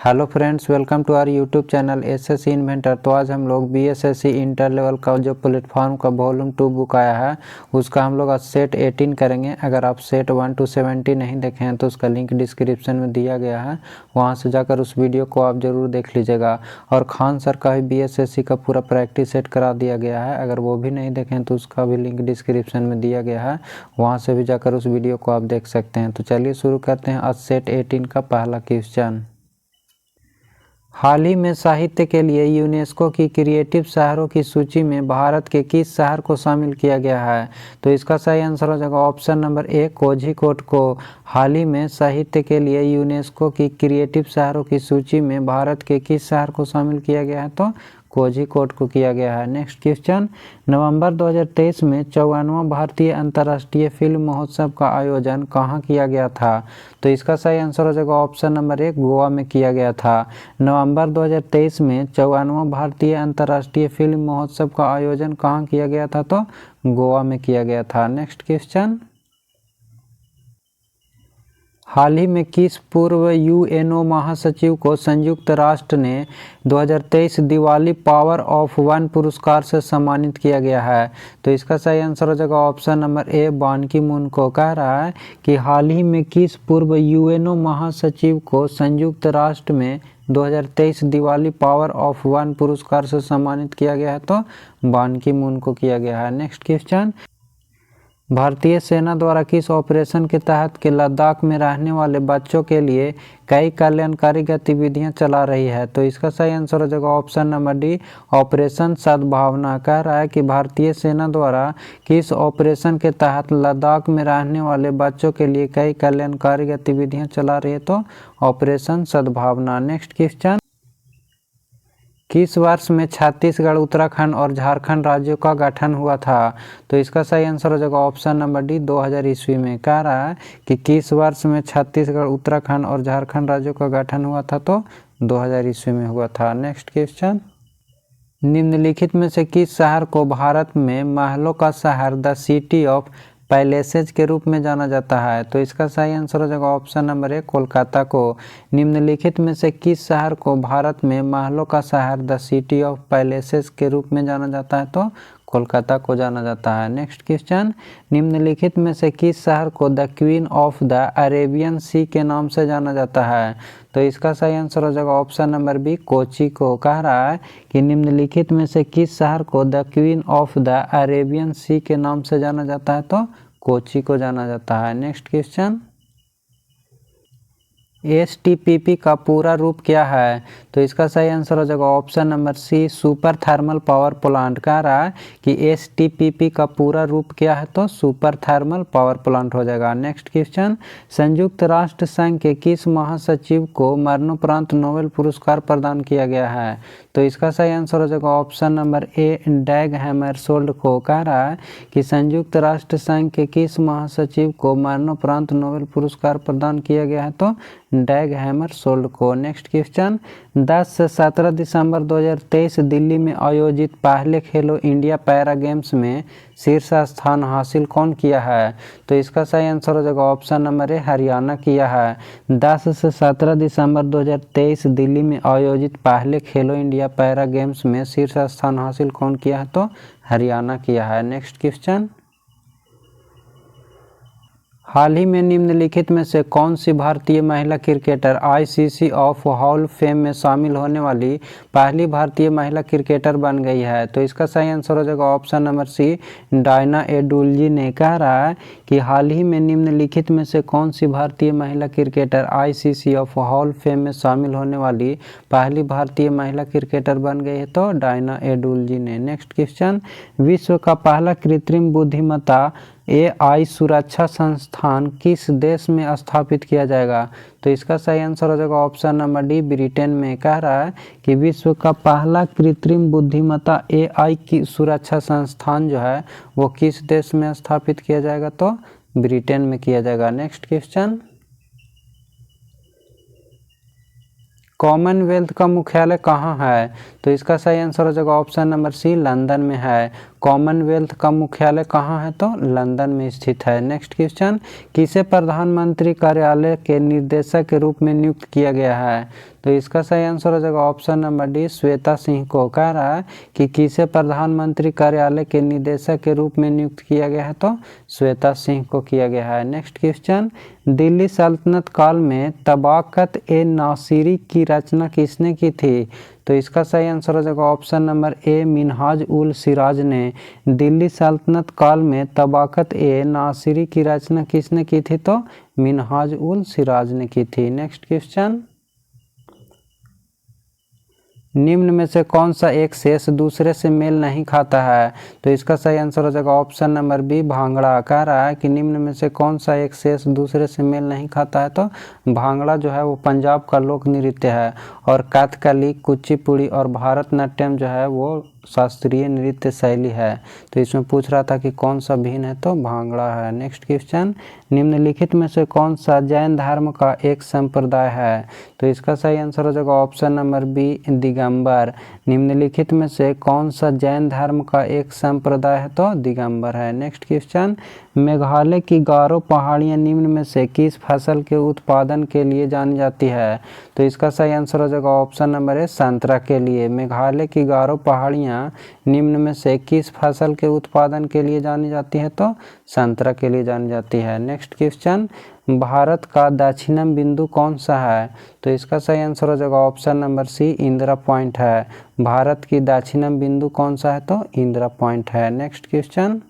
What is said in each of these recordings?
Hello friends, welcome to our YouTube channel SSC inventor. तो आज हम लोग बीएसएससी इंटर लेवल का जो प्लेटफॉर्म का वॉल्यूम 2 बुक आया है उसका हम लोग आज सेट 18 करेंगे। अगर आप सेट 1 to 70 नहीं देखे हैं तो उसका लिंक डिस्क्रिप्शन में दिया गया है, वहां से जाकर उस वीडियो को आप ज़रूर देख लीजिएगा। और खान सर का भी बीएसएससी का पूरा प्रैक्टिस सेट करा दिया गया है, अगर वो भी नहीं देखें तो उसका भी लिंक डिस्क्रिप्शन में दिया गया है, वहाँ से भी जाकर उस वीडियो को आप देख सकते हैं। तो चलिए शुरू करते हैं आज सेट 18 का पहला क्वेश्चन। हाल ही में साहित्य के लिए यूनेस्को की क्रिएटिव शहरों की सूची में भारत के किस शहर को शामिल किया गया है? तो इसका सही आंसर हो जाएगा ऑप्शन नंबर ए, कोझिकोड को। हाल ही में साहित्य के लिए यूनेस्को की क्रिएटिव शहरों की सूची में भारत के किस शहर को शामिल किया गया है? तो कोझिकोड को किया गया है। नेक्स्ट क्वेश्चन, नवंबर 2023 में 54वां भारतीय अंतर्राष्ट्रीय फिल्म महोत्सव का आयोजन कहाँ किया गया था? तो इसका सही आंसर हो जाएगा ऑप्शन नंबर ए, गोवा में किया गया था। नवंबर 2023 में 54वां भारतीय अंतर्राष्ट्रीय फिल्म महोत्सव का आयोजन कहाँ किया गया था? तो गोवा में किया गया था। नेक्स्ट क्वेश्चन, हाल ही में किस पूर्व यूएनओ महासचिव को संयुक्त राष्ट्र ने 2023 दिवाली पावर ऑफ वन पुरस्कार से सम्मानित किया गया है? तो इसका सही आंसर हो जाएगा ऑप्शन नंबर ए, बान की मून को। कह रहा है कि हाल ही में किस पूर्व यूएनओ महासचिव को संयुक्त राष्ट्र में 2023 दिवाली पावर ऑफ वन पुरस्कार से सम्मानित किया गया है? तो बान की मून को किया गया है। नेक्स्ट क्वेश्चन, भारतीय सेना द्वारा किस ऑपरेशन के तहत के लद्दाख में रहने वाले बच्चों के लिए कई कल्याणकारी गतिविधियां चला रही है? तो इसका सही आंसर हो जाएगा ऑप्शन नंबर डी, ऑपरेशन सद्भावना। कह रहा है कि भारतीय सेना द्वारा किस ऑपरेशन के तहत लद्दाख में रहने वाले बच्चों के लिए कई कल्याणकारी गतिविधियां चला रही है? तो ऑपरेशन सद्भावना। नेक्स्ट क्वेश्चन, किस वर्ष में छत्तीसगढ़, उत्तराखंड और झारखंड राज्यों का गठन हुआ था? तो इसका सही आंसर हो जाएगा ऑप्शन नंबर डी, 2000 ईस्वी में। कह रहा है कि किस वर्ष में छत्तीसगढ़, उत्तराखंड और झारखंड राज्यों का गठन हुआ था? तो 2000 ईस्वी में हुआ था। नेक्स्ट क्वेश्चन, निम्नलिखित में से किस शहर को भारत में महलों का शहर, द सिटी ऑफ पैलेसेज के रूप में जाना जाता है? तो इसका सही आंसर हो जाएगा ऑप्शन नंबर ए, कोलकाता को। निम्नलिखित में से किस शहर को भारत में महलों का शहर, द सिटी ऑफ पैलेसेज के रूप में जाना जाता है? तो कोलकाता को जाना जाता है। नेक्स्ट क्वेश्चन, निम्नलिखित में से किस शहर को the queen of the Arabian sea के नाम से जाना जाता है? तो इसका सही आंसर हो जाएगा ऑप्शन नंबर बी, कोची को। कह रहा है कि निम्नलिखित में से किस शहर को the queen of the Arabian sea के नाम से जाना जाता है? तो कोची को जाना जाता है। नेक्स्ट क्वेश्चन, एसटीपीपी का पूरा रूप क्या है? तो इसका सही आंसर हो जाएगा option number C, super thermal power plant. कह रहा है कि एसटीपीपी का पूरा रूप क्या है? तो सुपर थर्मल पावर प्लांट हो जाएगा। नेक्स्ट क्वेश्चन, संयुक्त राष्ट्र संघ के किस महासचिव को मरणोपरांत नोबेल पुरस्कार प्रदान किया गया है? तो इसका सही आंसर हो जाएगा ऑप्शन नंबर ए, डैग हैमरशोल्ड को। कह रहा है कि संयुक्त राष्ट्र संघ के किस महासचिव को मरणोपरांत नोबेल पुरस्कार प्रदान किया गया है? तो डैग हैमरशोल्ड को। नेक्स्ट क्वेश्चन, 10 से 17 दिसंबर 2023 दिल्ली में आयोजित पहले खेलो इंडिया पैरा गेम्स में शीर्ष स्थान हासिल कौन किया है? तो इसका सही आंसर हो जाएगा ऑप्शन नंबर ए, हरियाणा किया है। 10 से 17 दिसंबर 2023 दिल्ली में आयोजित पहले खेलो इंडिया पैरा गेम्स में शीर्ष स्थान हासिल कौन किया है? तो हरियाणा किया है। नेक्स्ट क्वेश्चन, हाल ही में निम्नलिखित में से कौन सी भारतीय महिला cricketer ICC of hall fame में शामिल होने वाली पहली भारतीय महिला क्रिकेटर बन गई है? तो इसका सही आंसर हो जाएगा option number C, Diana Edulji ने। कह रहा है कि हाल ही में निम्नलिखित में से कौन सी भारतीय महिला cricketer ICC of hall fame में शामिल होने वाली पहली भारतीय महिला क्रिकेटर बन गई है? तो डायना एडुल्जी ने। नेक्स्ट क्वेश्चन, विश्व का पहला कृत्रिम बुद्धिमत्ता एआई सुरक्षा संस्थान किस देश में स्थापित किया जाएगा? तो इसका सही आंसर हो जाएगा ऑप्शन नंबर डी, ब्रिटेन में। कह रहा है कि विश्व का पहला कृत्रिम बुद्धिमत्ता एआई की सुरक्षा संस्थान जो है वो किस देश में स्थापित किया जाएगा? तो ब्रिटेन में किया जाएगा। नेक्स्ट क्वेश्चन, कॉमनवेल्थ का मुख्यालय कहाँ है? तो इसका सही आंसर हो जाएगा ऑप्शन नंबर सी, लंदन में है। कॉमनवेल्थ का मुख्यालय कहाँ है? तो लंदन में स्थित है। नेक्स्ट क्वेश्चन, किसे प्रधानमंत्री कार्यालय के निर्देशक के रूप में नियुक्त किया गया है? तो इसका सही आंसर हो जाएगा option number D, Shweta Singh को। कह रहा है कि किसे प्रधानमंत्री कार्यालय के निदेशक के रूप में नियुक्त किया गया है? तो श्वेता सिंह को किया गया है। नेक्स्ट क्वेश्चन, दिल्ली सल्तनत काल में तबाकत ए नासिरी की रचना किसने की थी? तो इसका सही आंसर हो जाएगा ऑप्शन नंबर ए, मिनहाज उल सिराज ने। दिल्ली सल्तनत काल में तबाकत ए नासिरी की रचना किसने की थी? तो मिनहाज उल सिराज ने की थी। नेक्स्ट क्वेश्चन, निम्न में से कौन सा एक शेष दूसरे से मेल नहीं खाता है? तो इसका सही आंसर हो जाएगा ऑप्शन नंबर बी, भांगड़ा। कह रहा है कि निम्न में से कौन सा एक शेष दूसरे से मेल नहीं खाता है? तो भांगड़ा जो है वो पंजाब का लोक नृत्य है, और कथकली, कुचिपुड़ी और भारतनाट्यम जो है वो शास्त्रीय नृत्य शैली है। तो इसमें पूछ रहा था कि कौन सा भिन्न है? तो भांगड़ा है। नेक्स्ट क्वेश्चन, निम्नलिखित में से कौन सा जैन धर्म का एक संप्रदाय है? तो इसका सही आंसर हो जाएगा ऑप्शन नंबर बी, दिगंबर। निम्नलिखित में से कौन सा जैन धर्म का एक संप्रदाय है? तो दिगंबर है। नेक्स्ट क्वेश्चन, मेघालय की गारो पहाड़ियाँ निम्न में से किस फसल के उत्पादन के लिए जानी जाती है? तो इसका सही आंसर हो जाएगा ऑप्शन नंबर ए, संतरा के लिए। मेघालय की गारो पहाड़ियाँ निम्न में से किस फसल के उत्पादन के लिए जानी जाती है? तो संतरा के लिए जानी जाती है। नेक्स्ट क्वेश्चन, भारत का दक्षिणम बिंदु कौन सा है? तो इसका सही आंसर हो जाएगा option number C, Indira Point है। भारत की दक्षिणम बिंदु कौन सा है? तो इंदिरा पॉइंट है। Next question,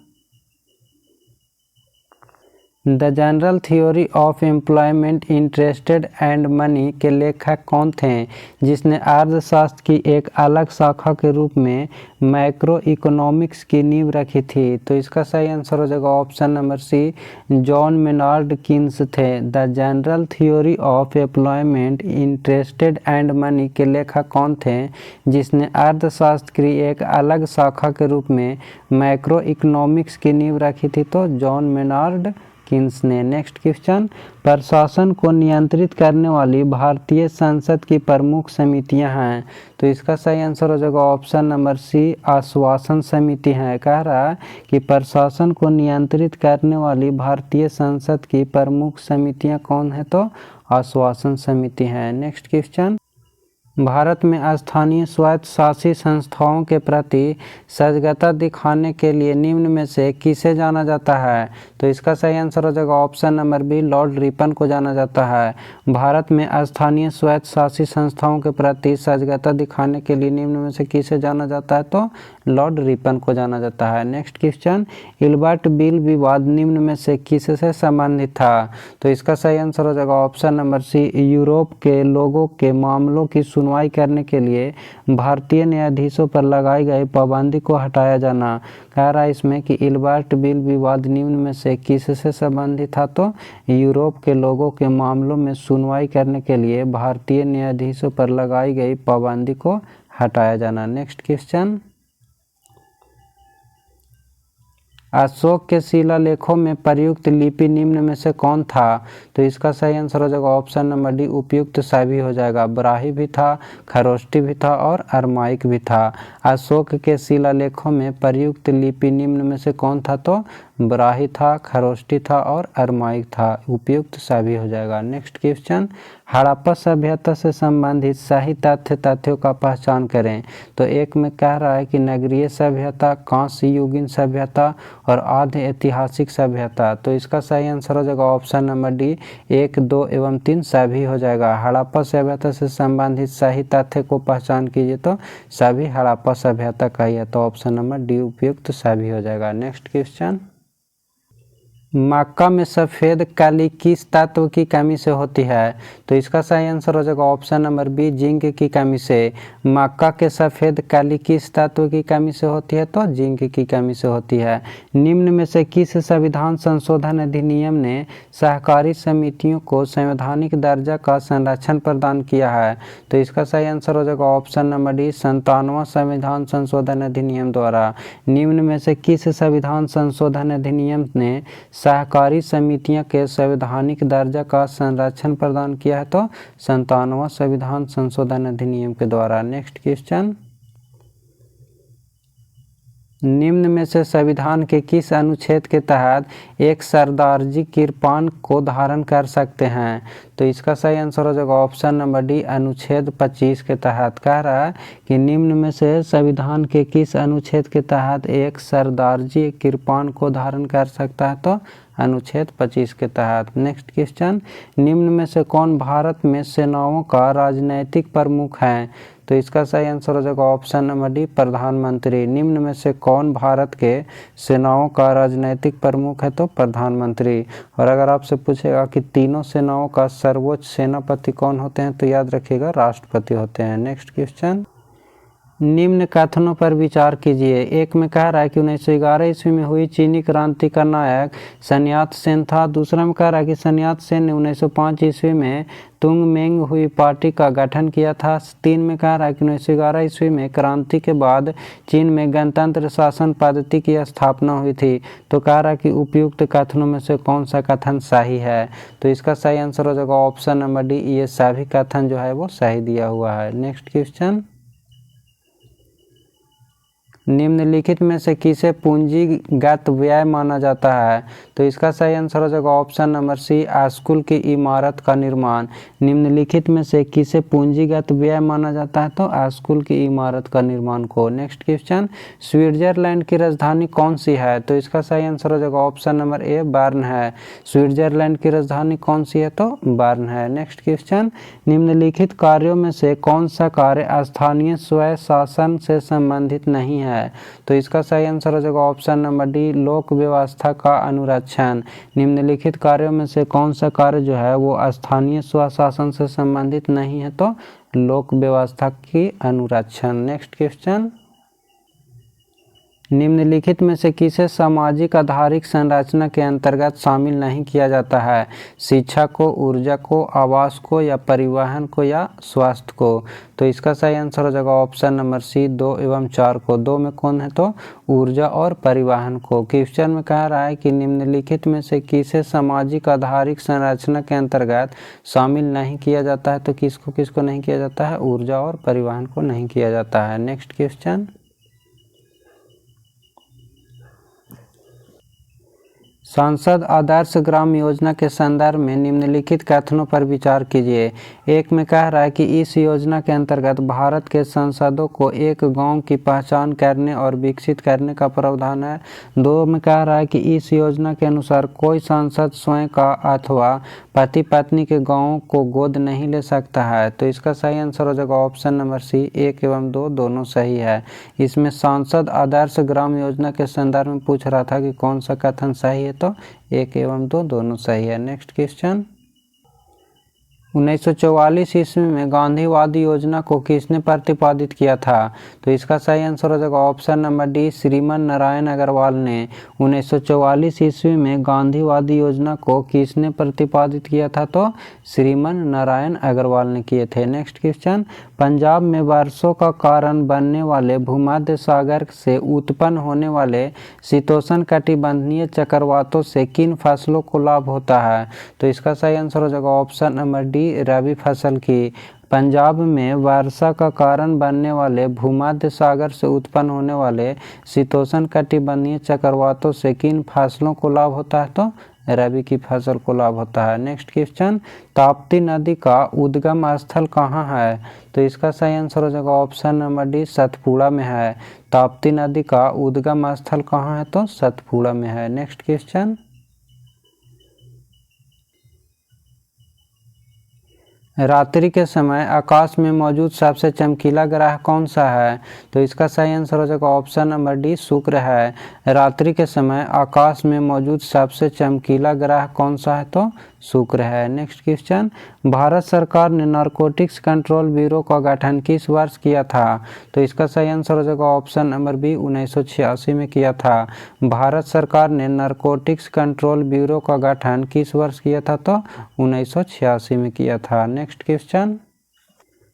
the general theory of employment, interested and money के लेखक कौन थे, जिसने अर्थशास्त्र की एक अलग शाखा के रूप में मैक्रो इकोनॉमिक्स की नींव रखी थी? तो इसका सही आंसर हो जाएगा option number C, John Maynard Keynes थे। The general theory of employment, interested and money के लेखक कौन थे, जिसने अर्थशास्त्र की एक अलग शाखा के रूप में मैक्रो इकोनॉमिक्स की नींव रखी थी? तो जॉन मेनार्ड कीन्स ने। नेक्स्ट क्वेश्चन, प्रशासन को नियंत्रित करने वाली भारतीय संसद की प्रमुख समितियां हैं? तो इसका सही आंसर हो जाएगा ऑप्शन नंबर सी, आश्वासन समिति है। कह रहा है कि प्रशासन को नियंत्रित करने वाली भारतीय संसद की प्रमुख समितियां कौन है? तो आश्वासन समिति है। नेक्स्ट क्वेश्चन, भारत में स्थानीय स्वायत्त शासी संस्थाओं के प्रति सजगता दिखाने के लिए निम्न में से किसे जाना जाता है? तो इसका सही आंसर हो जाएगा option number B, Lord Ripon को जाना जाता है। भारत में स्थानीय स्वायत्त शासी संस्थाओं के प्रति सजगता दिखाने के लिए निम्न में से किसे जाना जाता है? तो लॉर्ड रिपन को जाना जाता है। नेक्स्ट क्वेश्चन, इल्बर्ट बिल विवाद निम्न में से किससे संबंधित था? तो इसका सही आंसर हो जाएगा ऑप्शन नंबर सी, यूरोप के लोगों के मामलों की सुनवाई करने के लिए भारतीय न्यायाधीशों पर लगाई गई पाबंदी को हटाया जाना। कह रहा है इसमें कि इल्बर्ट बिल विवाद निम्न में से किससे संबंधित था? तो यूरोप के लोगों के मामलों में सुनवाई करने के लिए भारतीय न्यायाधीशों पर लगाई गई पाबंदी को हटाया जाना। नेक्स्ट क्वेश्चन, अशोक के शिलालेखों में प्रयुक्त लिपि निम्न में से कौन था? तो इसका सही आंसर हो जाएगा ऑप्शन नंबर डी, उपयुक्त सभी हो जाएगा। ब्राही भी था, खरोष्टी भी था और अरमाइक भी था। अशोक के शिलालेखों में प्रयुक्त लिपि निम्न में से कौन था? तो ब्राही था, खरोष्टी था और अरमाइक था। उपयुक्त सभी हो जाएगा। नेक्स्ट क्वेश्चन, हड़प्पा सभ्यता से संबंधित सही तथ्यों का पहचान करें। तो एक में कह रहा है कि नगरीय सभ्यता, कांस्य युगीन सभ्यता और आद्य ऐतिहासिक सभ्यता। तो इसका सही आंसर हो जाएगा ऑप्शन नंबर डी, 1, 2 एवं 3 सभी हो जाएगा। हड़प्पा सभ्यता से संबंधित सही तथ्य को पहचान कीजिए, तो सभी हड़प्पा सभ्यता का ही है। तो ऑप्शन नंबर डी उपयुक्त सभी हो जाएगा। नेक्स्ट क्वेश्चन, मक्का में सफ़ेद काली किस तत्व की कमी से होती है? तो इसका सही आंसर हो जाएगा ऑप्शन नंबर बी, जिंक की कमी से। मक्का के सफ़ेद काली किस तत्व की कमी से होती है? तो जिंक की कमी से होती है। निम्न में से किस संविधान संशोधन अधिनियम ने सहकारी समितियों को संवैधानिक दर्जा का संरक्षण प्रदान किया है? तो इसका सही आंसर हो जाएगा ऑप्शन नंबर डी, 57वां संविधान संशोधन अधिनियम द्वारा। निम्न में से किस संविधान संशोधन अधिनियम ने सहकारी समितियां के संवैधानिक दर्जा का संरक्षण प्रदान किया है? तो 57वां संविधान संशोधन अधिनियम के द्वारा। नेक्स्ट क्वेश्चन, निम्न में से संविधान के किस अनुच्छेद के तहत एक सरदारजी कृपाण को धारण कर सकते हैं? तो इसका सही आंसर हो जाएगा ऑप्शन नंबर डी, अनुच्छेद 25 के तहत। कह रहा है कि निम्न में से संविधान के किस अनुच्छेद के तहत एक सरदारजी कृपाण को धारण कर सकता है? तो अनुच्छेद 25 के तहत। नेक्स्ट क्वेश्चन, निम्न में से कौन भारत में सेनाओं का राजनैतिक प्रमुख है? तो इसका सही आंसर हो जाएगा ऑप्शन नंबर डी, प्रधानमंत्री। निम्न में से कौन भारत के सेनाओं का राजनैतिक प्रमुख है? तो प्रधानमंत्री। और अगर आपसे पूछेगा कि तीनों सेनाओं का सर्वोच्च सेनापति कौन होते हैं? तो याद रखिएगा राष्ट्रपति होते हैं। नेक्स्ट क्वेश्चन, निम्न कथनों पर विचार कीजिए। एक में कह रहा है कि 1911 ईस्वी में हुई चीनी क्रांति का नायक सन यात सेन था। दूसरा में कह रहा है कि सन यात सेन ने 1905 ईस्वी में तुंगमेंग हुई पार्टी का गठन किया था। 3 में कह रहा है कि 1911 ईस्वी में क्रांति के बाद चीन में गणतंत्र शासन पद्धति की स्थापना हुई थी। तो कह रहा है कि उपयुक्त कथनों में से कौन सा कथन सही है? तो इसका सही आंसर हो जाएगा ऑप्शन नंबर डी, ये सभी कथन जो है वो सही दिया हुआ है। नेक्स्ट क्वेश्चन, निम्नलिखित में से किसे पूंजीगत व्यय माना जाता है? तो इसका सही आंसर हो जाएगा ऑप्शन नंबर सी, स्कूल की इमारत का निर्माण। निम्नलिखित में से किसे पूंजीगत व्यय माना जाता है? तो स्कूल की इमारत का निर्माण को। नेक्स्ट क्वेश्चन, स्विट्जरलैंड की राजधानी कौन सी है? तो इसका सही आंसर हो जाएगा ऑप्शन नंबर ए, बर्न है। स्विट्जरलैंड की राजधानी कौन सी है? तो बर्न है। नेक्स्ट क्वेश्चन, निम्नलिखित कार्यों में से कौन सा कार्य स्थानीय स्वय शासन से संबंधित नहीं है? तो इसका सही आंसर हो जाएगा ऑप्शन नंबर डी, लोक व्यवस्था का अनुरक्षण। निम्नलिखित कार्यों में से कौन सा कार्य जो है वो स्थानीय स्वशासन से संबंधित नहीं है? तो लोक व्यवस्था की अनुरक्षण। नेक्स्ट क्वेश्चन, निम्नलिखित में से किसे सामाजिक आधारिक संरचना के अंतर्गत शामिल नहीं किया जाता है? शिक्षा को, ऊर्जा को, आवास को, या परिवहन को, या स्वास्थ्य को? तो इसका सही आंसर हो जाएगा ऑप्शन नंबर सी, 2 एवं 4 को। 2 में कौन है? तो ऊर्जा और परिवहन को। क्वेश्चन में कह रहा है कि निम्नलिखित में से किसे सामाजिक आधारिक संरचना के अंतर्गत शामिल नहीं किया जाता है? तो किसको किसको नहीं किया जाता है? ऊर्जा और परिवहन को नहीं किया जाता है। नेक्स्ट क्वेश्चन, सांसद आदर्श ग्राम योजना के संदर्भ में निम्नलिखित कथनों पर विचार कीजिए। एक में कह रहा है कि इस योजना के अंतर्गत भारत के सांसदों को एक गांव की पहचान करने और विकसित करने का प्रावधान है। 2 में कह रहा है कि इस योजना के अनुसार कोई सांसद स्वयं का अथवा पति पत्नी के गाँव को गोद नहीं ले सकता है। तो इसका सही आंसर हो जाएगा ऑप्शन नंबर सी, 1 एवं 2 दोनों सही है। इसमें सांसद आदर्श ग्राम योजना के संदर्भ में पूछ रहा था कि कौन सा कथन सही है? तो 1 एवं 2 दोनों सही है। नेक्स्ट क्वेश्चन, 1944 ईस्वी में गांधीवादी योजना को किसने प्रतिपादित किया था? तो इसका सही आंसर हो जाएगा option number D, Shriman Narayan Agarwal ने। 1944 ईस्वी में गांधीवादी योजना को किसने प्रतिपादित किया था? तो श्रीमन नारायण अग्रवाल ने किए थे। नेक्स्ट क्वेश्चन, पंजाब में वर्षों का कारण बनने वाले भूमध्य सागर से उत्पन्न होने वाले शीतोष्ण कटिबंधीय चक्रवातों से किन फसलों को लाभ होता है? तो इसका सही आंसर हो जाएगा ऑप्शन नंबर डी, रबी फसल की। पंजाब में वर्षा का कारण बनने वाले भूमध्य सागर से उत्पन्न होने वाले शीतोष्ण कटिबंधीय चक्रवातों से किन फसलों को लाभ होता है? तो रबी की फसल को लाभ होता है। नेक्स्ट क्वेश्चन, ताप्ती नदी का उद्गम स्थल कहाँ है? तो इसका सही आंसर हो जाएगा ऑप्शन नंबर डी, सतपुड़ा में है। ताप्ती नदी का उद्गम स्थल कहाँ है? तो सतपुड़ा में है। नेक्स्ट क्वेश्चन, रात्रि के समय आकाश में मौजूद सबसे चमकीला ग्रह कौन सा है? तो इसका सही आंसर हो जाएगा ऑप्शन नंबर डी, शुक्र है। रात्रि के समय आकाश में मौजूद सबसे चमकीला ग्रह कौन सा है? तो शुक्र है। नेक्स्ट क्वेश्चन, भारत सरकार ने नारकोटिक्स कंट्रोल ब्यूरो का गठन किस वर्ष किया था? तो इसका सही आंसर हो जाएगा ऑप्शन नंबर बी, 1986 में किया था। भारत सरकार ने नारकोटिक्स कंट्रोल ब्यूरो का गठन किस वर्ष किया था? तो 1986 में किया था। नेक्स्ट क्वेश्चन,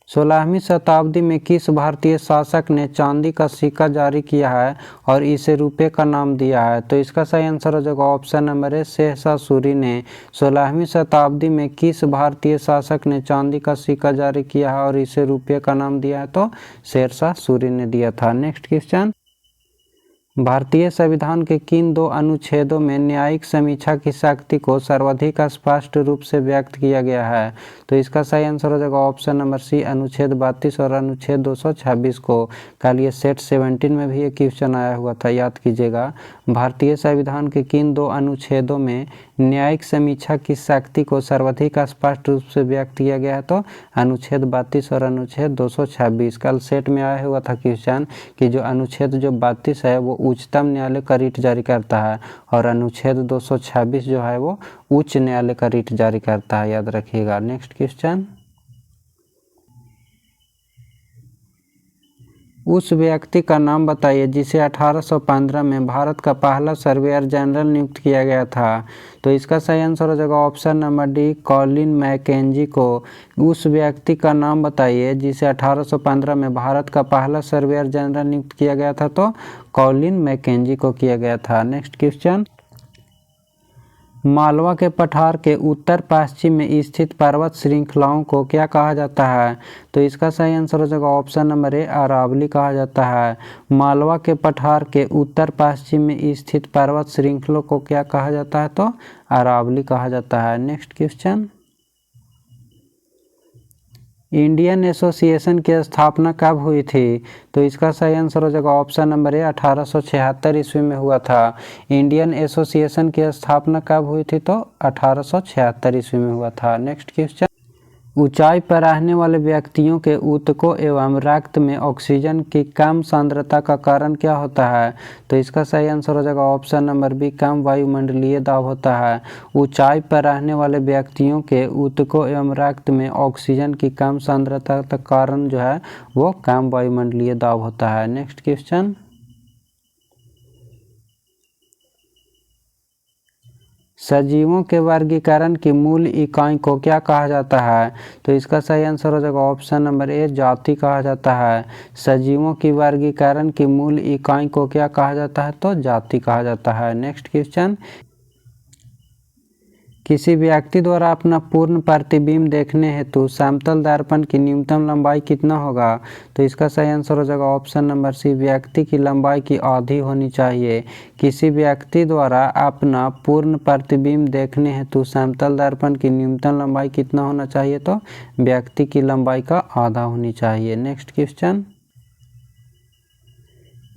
16वीं शताब्दी में किस भारतीय शासक ने चांदी का सिक्का जारी किया है और इसे रुपये का नाम दिया है? तो इसका सही आंसर हो जाएगा option number A, Sher Shah Suri ने। 16वीं शताब्दी में किस भारतीय शासक ने चांदी का सिक्का जारी किया है और इसे रुपये का नाम दिया है? तो शेरशाह सूरी ने दिया था। नेक्स्ट क्वेश्चन, भारतीय संविधान के किन दो अनुच्छेदों में न्यायिक समीक्षा की शक्ति को सर्वाधिक स्पष्ट रूप से व्यक्त किया गया है? तो इसका सही आंसर हो जाएगा ऑप्शन नंबर सी, अनुच्छेद 32 और अनुच्छेद 226 को। कल ये सेट 17 में भी एक क्वेश्चन आया हुआ था, याद कीजिएगा। भारतीय संविधान के किन दो अनुच्छेदों में न्यायिक समीक्षा की शक्ति को सर्वाधिक स्पष्ट रूप से व्यक्त किया गया है? तो अनुच्छेद 32 और अनुच्छेद 226। कल सेट में आया हुआ था क्वेश्चन कि जो अनुच्छेद जो 32 है वो उच्चतम न्यायालय का रिट जारी करता है और अनुच्छेद 226 जो है वो उच्च न्यायालय का रिट जारी करता है, याद रखिएगा। नेक्स्ट क्वेश्चन, उस व्यक्ति का नाम बताइए जिसे 1815 में भारत का पहला सर्वेयर जनरल नियुक्त किया गया था। तो इसका सही आंसर हो जाएगा option number D, Colin McKenzie को। उस व्यक्ति का नाम बताइए जिसे 1815 में भारत का पहला सर्वेयर जनरल नियुक्त किया गया था। तो कॉलिन मैकेंजी को किया गया था। नेक्स्ट क्वेश्चन, मालवा के पठार के उत्तर पश्चिम में स्थित पर्वत श्रृंखलाओं को क्या कहा जाता है? तो इसका सही आंसर हो जाएगा ऑप्शन नंबर ए, अरावली कहा जाता है। मालवा के पठार के उत्तर पश्चिम में स्थित पर्वत श्रृंखलों को क्या कहा जाता है? तो अरावली कहा जाता है। नेक्स्ट क्वेश्चन, इंडियन एसोसिएशन की स्थापना कब हुई थी? तो इसका सही आंसर हो जाएगा ऑप्शन नंबर ए, 1876 ईस्वी में हुआ था। इंडियन एसोसिएशन की स्थापना कब हुई थी? तो 1876 ईस्वी में हुआ था। नेक्स्ट क्वेश्चन, ऊंचाई पर रहने वाले व्यक्तियों के ऊतकों एवं रक्त में ऑक्सीजन की कम सांद्रता का कारण क्या होता है? तो इसका सही आंसर हो जाएगा ऑप्शन नंबर बी, कम वायुमंडलीय दाब होता है। ऊंचाई पर रहने वाले व्यक्तियों के ऊतकों एवं रक्त में ऑक्सीजन की कम सांद्रता का कारण जो है वो कम वायुमंडलीय दाब होता है। नेक्स्ट क्वेश्चन, सजीवों के वर्गीकरण की मूल इकाई को क्या कहा जाता है? तो इसका सही आंसर हो जाएगा ऑप्शन नंबर ए, जाति कहा जाता है। सजीवों की वर्गीकरण की मूल इकाई को क्या कहा जाता है? तो जाति कहा जाता है। नेक्स्ट क्वेश्चन, किसी व्यक्ति द्वारा अपना पूर्ण प्रतिबिंब देखने हेतु समतल दर्पण की न्यूनतम लंबाई कितना होगा? तो इसका सही आंसर हो जाएगा ऑप्शन नंबर सी, व्यक्ति की लंबाई की आधी होनी चाहिए। किसी व्यक्ति द्वारा अपना पूर्ण प्रतिबिंब देखने हेतु समतल दर्पण की न्यूनतम लंबाई कितना होना चाहिए? तो व्यक्ति की लंबाई का आधा होनी चाहिए। नेक्स्ट क्वेश्चन,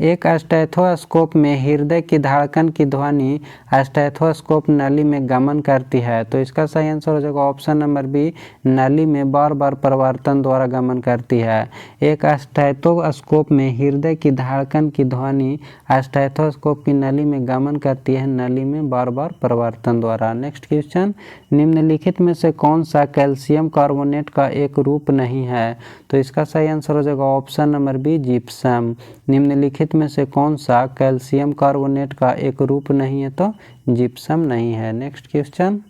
एक स्टेथोस्कोप में हृदय की धड़कन की ध्वनि स्टेथोस्कोप नली में गमन करती है। तो इसका सही आंसर हो जाएगा ऑप्शन नंबर बी, नली में बार बार परिवर्तन द्वारा गमन करती है। एक स्टेथोस्कोप में हृदय की धड़कन की ध्वनि स्टेथोस्कोप की नली में गमन करती है, नली में बार बार परिवर्तन द्वारा। नेक्स्ट क्वेश्चन, निम्नलिखित में से कौन सा कैल्शियम कार्बोनेट का एक रूप नहीं है? तो इसका सही आंसर हो जाएगा ऑप्शन नंबर बी, जिप्सम। निम्नलिखित में से कौन सा कैल्शियम कार्बोनेट का एक रूप नहीं है? तो जिप्सम नहीं है। नेक्स्ट क्वेश्चन,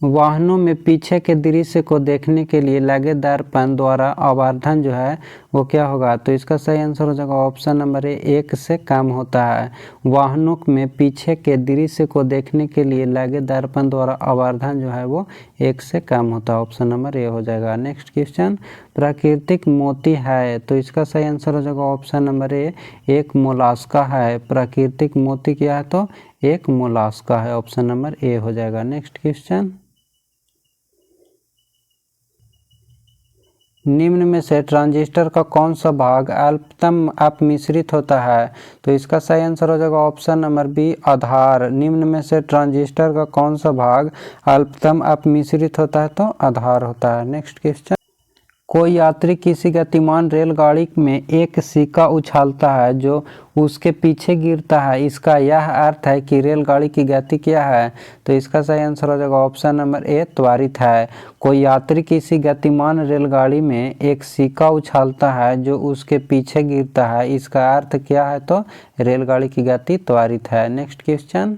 वाहनों में पीछे के दृश्य को देखने के लिए लगे दर्पण द्वारा आवर्धन जो है वो क्या होगा? तो इसका सही आंसर हो जाएगा ऑप्शन नंबर ए, 1 से कम होता है। वाहनों में पीछे के दृश्य को देखने के लिए लगे दर्पण द्वारा आवर्धन जो है वो 1 से कम होता है। ऑप्शन नंबर ए हो जाएगा। नेक्स्ट क्वेश्चन, प्राकृतिक मोती है। तो इसका सही आंसर हो जाएगा ऑप्शन नंबर ए, एक मोलास्का है। प्राकृतिक मोती क्या है? तो एक मोलास्का है। ऑप्शन नंबर ए हो जाएगा। नेक्स्ट क्वेश्चन, निम्न में से ट्रांजिस्टर का कौन सा भाग अल्पतम अपमिश्रित होता है? तो इसका सही आंसर हो जाएगा ऑप्शन नंबर बी, आधार। निम्न में से ट्रांजिस्टर का कौन सा भाग अल्पतम अपमिश्रित होता है? तो आधार होता है। नेक्स्ट क्वेश्चन, कोई यात्री किसी गतिमान रेलगाड़ी में एक सिक्का उछालता है जो उसके पीछे गिरता है, इसका यह अर्थ है कि रेलगाड़ी की गति क्या है? तो इसका सही आंसर हो जाएगा ऑप्शन नंबर ए, त्वरित है। कोई यात्री किसी गतिमान रेलगाड़ी में एक सिक्का उछालता है जो उसके पीछे गिरता है, इसका अर्थ क्या है? तो रेलगाड़ी की गति त्वरित है। नेक्स्ट क्वेश्चन,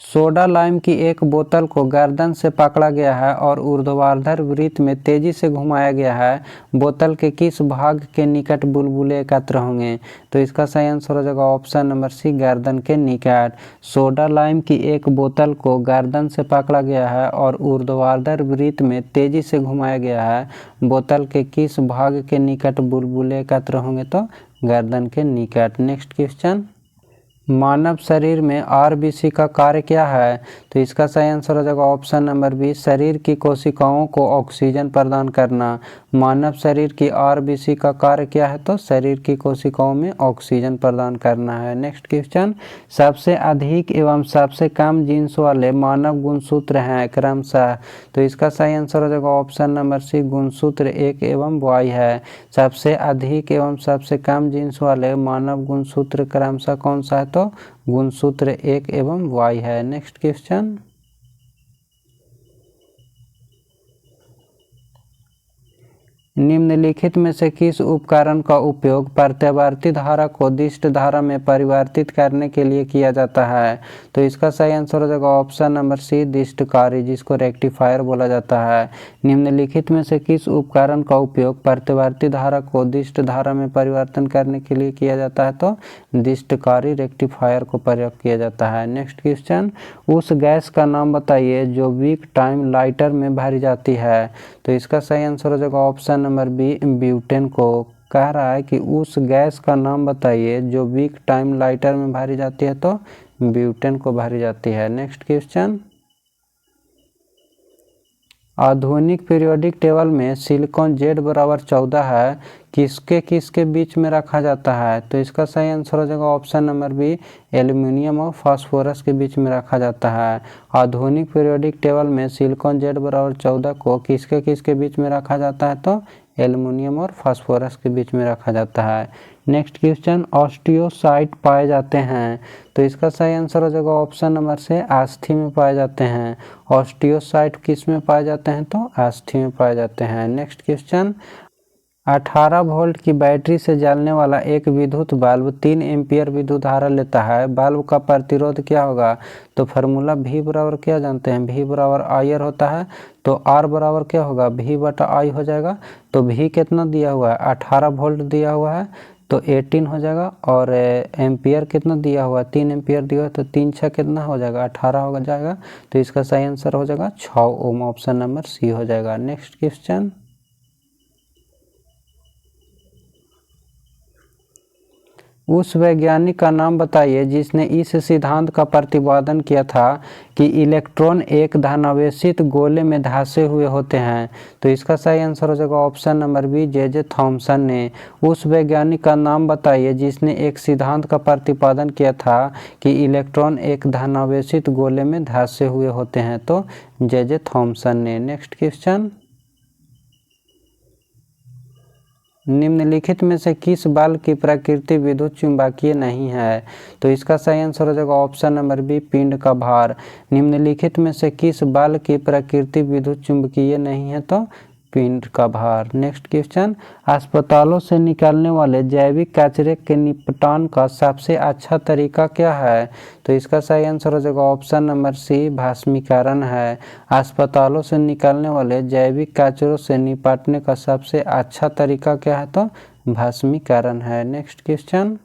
सोडा लाइम की एक बोतल को गर्दन से पकड़ा गया है और ऊर्ध्वाधर वृत्त में तेजी से घुमाया गया है। बोतल के किस भाग के निकट बुलबुले एकत्र होंगे? तो इसका सही आंसर हो जाएगा ऑप्शन नंबर सी, गर्दन के निकट। सोडा लाइम की एक बोतल को गर्दन से पकड़ा गया है और ऊर्ध्वाधर वृत्त में तेजी से घुमाया गया है। बोतल के किस भाग के निकट बुलबुले एकत्र होंगे? तो गर्दन के निकट। नेक्स्ट क्वेश्चन, मानव शरीर में आरबीसी का कार्य क्या है? तो इसका सही आंसर हो जाएगा ऑप्शन नंबर बी, शरीर की कोशिकाओं को ऑक्सीजन प्रदान करना। मानव शरीर की आरबीसी का कार्य क्या है? तो शरीर की कोशिकाओं में ऑक्सीजन प्रदान करना है। नेक्स्ट क्वेश्चन, सबसे अधिक एवं सबसे कम जीन्स वाले मानव गुणसूत्र हैं क्रमशः? तो इसका सही आंसर हो जाएगा ऑप्शन नंबर सी, गुणसूत्र 1 एवं वाई है। सबसे अधिक एवं सबसे कम जीन्स वाले मानव गुणसूत्र क्रमशः कौन सा है? तो गुणसूत्र 1 एवं वाई है। नेक्स्ट क्वेश्चन, निम्नलिखित में से किस उपकरण का उपयोग प्रत्यावर्ती धारा को दिष्ट धारा में परिवर्तित करने के लिए किया जाता है? तो इसका सही आंसर हो जाएगा ऑप्शन नंबर सी, दिष्टकारी, जिसको रेक्टिफायर बोला जाता है। निम्नलिखित में से किस उपकरण का उपयोग प्रत्यावर्ती धारा को दिष्ट धारा में परिवर्तन करने के लिए किया जाता है? तो दिष्टकारी रेक्टिफायर को प्रयोग किया जाता है। नेक्स्ट क्वेश्चन, उस गैस का नाम बताइए जो वीक टाइम लाइटर में भरी जाती है। तो इसका सही आंसर हो जाएगा ऑप्शन नंबर बी, ब्यूटेन को। कह रहा है कि उस गैस का नाम बताइए जो वीक टाइम लाइटर में भरी जाती है, तो ब्यूटेन को भरी जाती है। नेक्स्ट क्वेश्चन, आधुनिक पीरियोडिक टेबल में सिलिकॉन Z=14 है, किसके किसके बीच में रखा जाता है? तो इसका सही आंसर हो जाएगा ऑप्शन नंबर बी, एल्यूमिनियम और फास्फोरस के बीच में रखा जाता है। आधुनिक पीरियोडिक टेबल में सिलिकॉन Z=14 को किसके किसके बीच में रखा जाता है? तो एल्यूमिनियम और फास्फोरस के बीच में रखा जाता है। नेक्स्ट क्वेश्चन, ऑस्टियोसाइट पाए जाते हैं? तो इसका सही आंसर हो जाएगा ऑप्शन नंबर से, अस्थि में पाए जाते हैं। ऑस्टियोसाइट किस में पाए जाते हैं? तो अस्थि में पाए जाते हैं। नेक्स्ट क्वेश्चन, 18 वोल्ट की बैटरी से जलने वाला एक विद्युत बल्ब 3 एम्पीयर विद्युत धारा लेता है। बल्ब का प्रतिरोध क्या होगा? तो फार्मूला V बराबर क्या जानते हैं? V बराबर IR होता है। तो R बराबर क्या होगा? V/I हो जाएगा। तो V कितना दिया हुआ है? 18 वोल्ट दिया हुआ है, तो 18 हो जाएगा। और एम्पियर कितना दिया हुआ है? 3 एम्पियर दिया हुआ है, तो 3 6 कितना हो जाएगा? 18 हो जाएगा। तो इसका सही आंसर हो जाएगा 6 ओम, ऑप्शन नंबर सी हो जाएगा। नेक्स्ट क्वेश्चन, उस वैज्ञानिक का नाम बताइए जिसने इस सिद्धांत का प्रतिपादन किया था कि इलेक्ट्रॉन एक धनावेशित गोले में धंसे हुए होते हैं। तो इसका सही आंसर हो जाएगा option number B, J.J. Thompson ने। उस वैज्ञानिक का नाम बताइए जिसने एक सिद्धांत का प्रतिपादन किया था कि इलेक्ट्रॉन एक धनावेशित गोले में धंसे हुए होते हैं। तो J.J. थॉमसन ने। नेक्स्ट क्वेश्चन, निम्नलिखित में से किस बल की प्रकृति विद्युत चुम्बकीय नहीं है? तो इसका सही आंसर हो जाएगा ऑप्शन नंबर बी, पिंड का भार। निम्नलिखित में से किस बल की प्रकृति विद्युत चुम्बकीय नहीं है? तो पिंड का भार। नेक्स्ट क्वेश्चन, अस्पतालों से निकलने वाले जैविक कचरे के निपटान का सबसे अच्छा तरीका क्या है? तो इसका सही आंसर हो जाएगा ऑप्शन नंबर सी, भस्मीकरण है। अस्पतालों से निकलने वाले जैविक कचरों से निपटने का सबसे अच्छा तरीका क्या है? तो भस्मीकरण है। नेक्स्ट क्वेश्चन,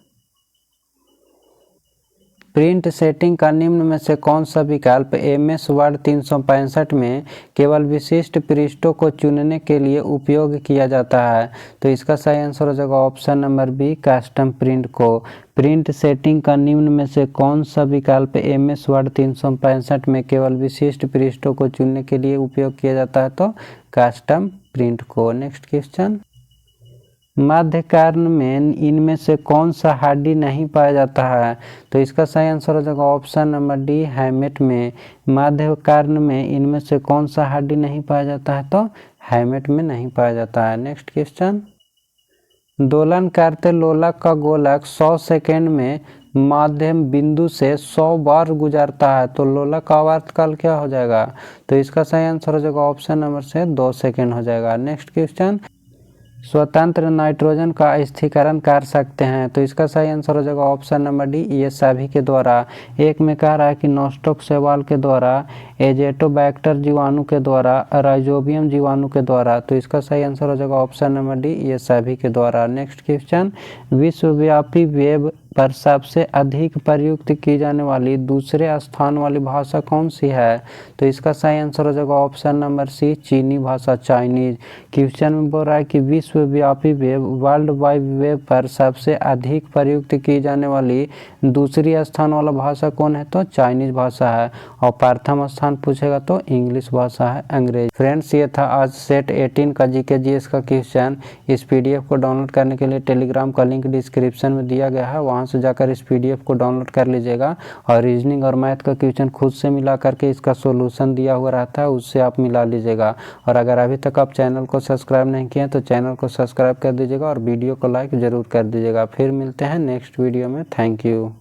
प्रिंट सेटिंग का निम्न में से कौन सा विकल्प MS वर्ड 365 में केवल विशिष्ट पृष्ठों को चुनने के लिए उपयोग किया जाता है? तो इसका सही आंसर हो जाएगा option number B, custom print को। प्रिंट सेटिंग का निम्न में से कौन सा विकल्प MS वर्ड 365 में केवल विशिष्ट पृष्ठों को चुनने के लिए उपयोग किया जाता है? तो कस्टम प्रिंट को। नेक्स्ट क्वेश्चन, मध्य कर्ण में इनमें से कौन सा हड्डी नहीं पाया जाता है? तो इसका सही आंसर हो जाएगा ऑप्शन नंबर डी, हैमेट में। मध्य कर्ण में इनमें से कौन सा हड्डी नहीं पाया जाता है? तो हैमेट में नहीं पाया जाता है। नेक्स्ट क्वेश्चन, दोलन करते लोलक का गोलक 100 सेकेंड में माध्यम बिंदु से 100 बार गुजरता है, तो लोलक का आवर्तकाल क्या हो जाएगा? तो इसका सही आंसर हो जाएगा ऑप्शन नंबर से 2 सेकेंड हो जाएगा। नेक्स्ट क्वेश्चन, स्वतंत्र नाइट्रोजन का स्थिरीकरण कर सकते हैं? तो इसका सही आंसर हो जाएगा ऑप्शन नंबर डी, ये सभी के द्वारा। एक में कह रहा है कि नोस्टोक शैवाल के द्वारा, एजेटोबैक्टर जीवाणु के द्वारा, राइजोबियम जीवाणु के द्वारा। तो इसका सही आंसर हो जाएगा ऑप्शन नंबर डी, ये सभी के द्वारा। नेक्स्ट क्वेश्चन, विश्वव्यापी वेब पर सबसे अधिक प्रयुक्त की जाने वाली दूसरे स्थान वाली भाषा कौन सी है? तो इसका सही आंसर हो जाएगा ऑप्शन नंबर सी, चीनी भाषा, चाइनीज। क्वेश्चन में बोल रहा है कि विश्वव्यापी वेब, वर्ल्ड वाइड वेब पर सबसे अधिक प्रयुक्त की जाने वाली दूसरी स्थान वाला भाषा कौन है? तो चाइनीज भाषा है। और प्रथम स्थान पूछेगा तो इंग्लिश भाषा है, अंग्रेजी। फ्रेंड्स, ये था आज सेट 18 का जीके जीएस का क्वेश्चन। इस पीडीएफ को डाउनलोड करने के लिए टेलीग्राम का लिंक डिस्क्रिप्शन में दिया गया है, वहाँ से जाकर इस पीडीएफ को डाउनलोड कर लीजिएगा। और रीजनिंग और मैथ का क्वेश्चन खुद से मिला करके इसका सॉल्यूशन दिया हुआ रहता है, उससे आप मिला लीजिएगा। और अगर अभी तक आप चैनल को सब्सक्राइब नहीं किए तो चैनल को सब्सक्राइब कर दीजिएगा और वीडियो को लाइक ज़रूर कर दीजिएगा। फिर मिलते हैं नेक्स्ट वीडियो में। Thank you.